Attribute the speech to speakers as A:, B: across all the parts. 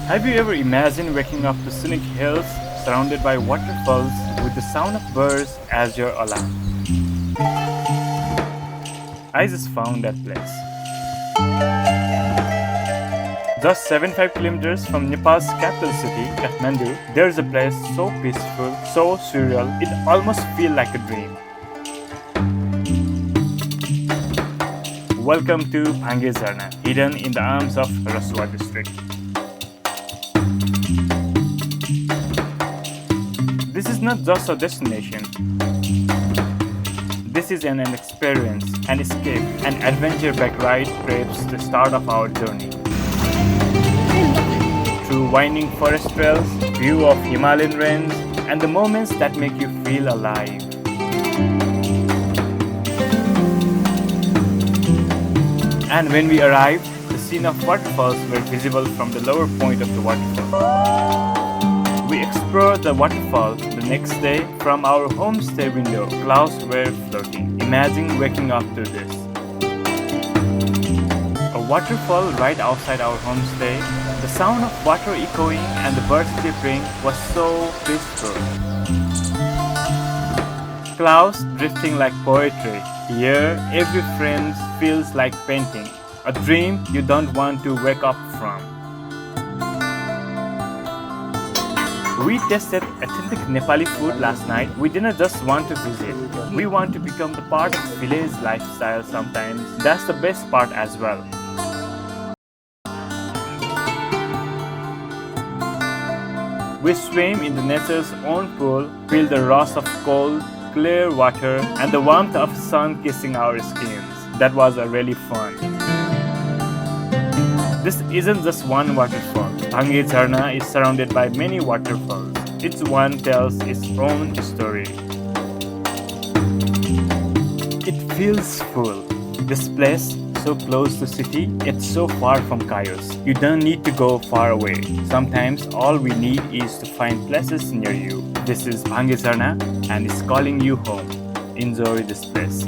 A: Have you ever imagined waking up to scenic hills surrounded by waterfalls with the sound of birds as your alarm? I just found that place. Just 75 kilometers from Nepal's capital city, Kathmandu, there's a place so peaceful, so surreal, it almost feels like a dream. Welcome to Bhange Jharana, hidden in the arms of Rasuwa district. This is not just a destination. This is an experience, an escape, an adventure-backed ride perhaps the start of our journey. Through winding forest trails, view of Himalayan range, and the moments that make you feel alive. And when we arrived, the scene of waterfalls were visible from the lower point of the waterfall. We explored the waterfall the next day from our homestay window. Clouds were floating. Imagine waking up to this. A waterfall right outside our homestay. The sound of water echoing and the birds chirping was so peaceful. Clouds drifting like poetry. Here, every frame feels like painting. A dream you don't want to wake up from. We tasted authentic Nepali food last night. We didn't just want to visit. We want to become the part of village lifestyle sometimes. That's the best part as well. We swim in the nature's own pool, feel the rush of cold, clear water, and the warmth of sun kissing our skins. That was really fun. This isn't just one waterfall. Bhange Jharana is surrounded by many waterfalls. Each one tells its own story. It feels full. This place, so close to city, yet so far from chaos. You don't need to go far away. Sometimes all we need is to find places near you. This is Bhange Jharana and it's calling you home. Enjoy this place.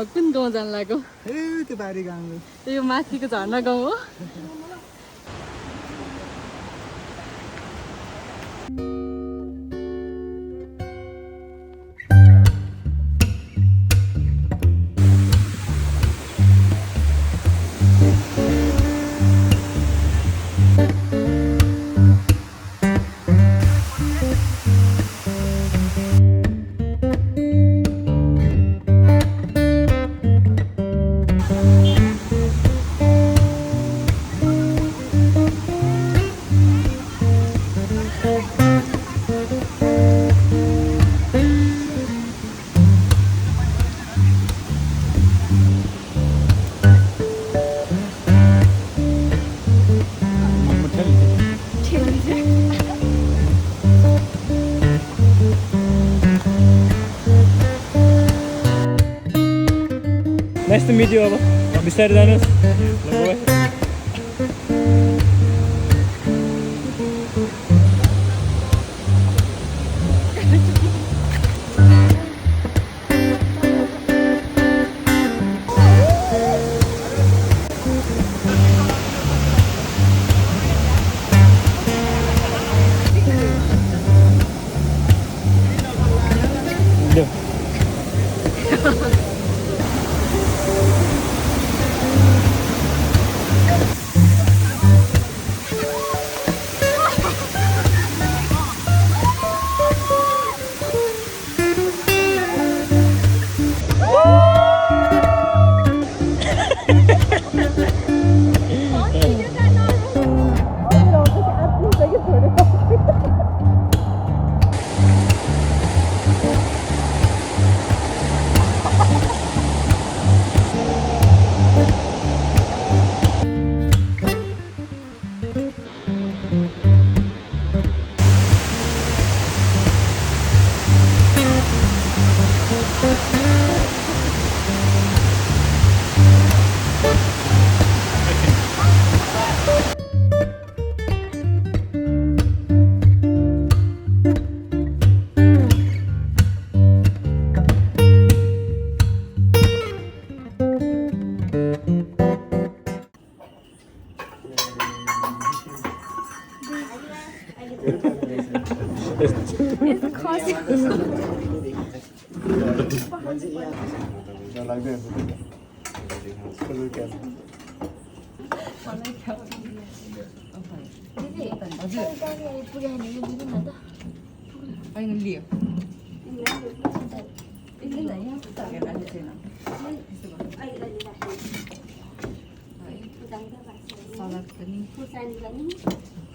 B: कुन गाउँ जान लाग्यो
C: त्यो बारी गाउँ
B: यो माथिको झर्ना गाउँ हो
A: Nice to meet you, Abba. Bister जानुस्
D: Salad पनि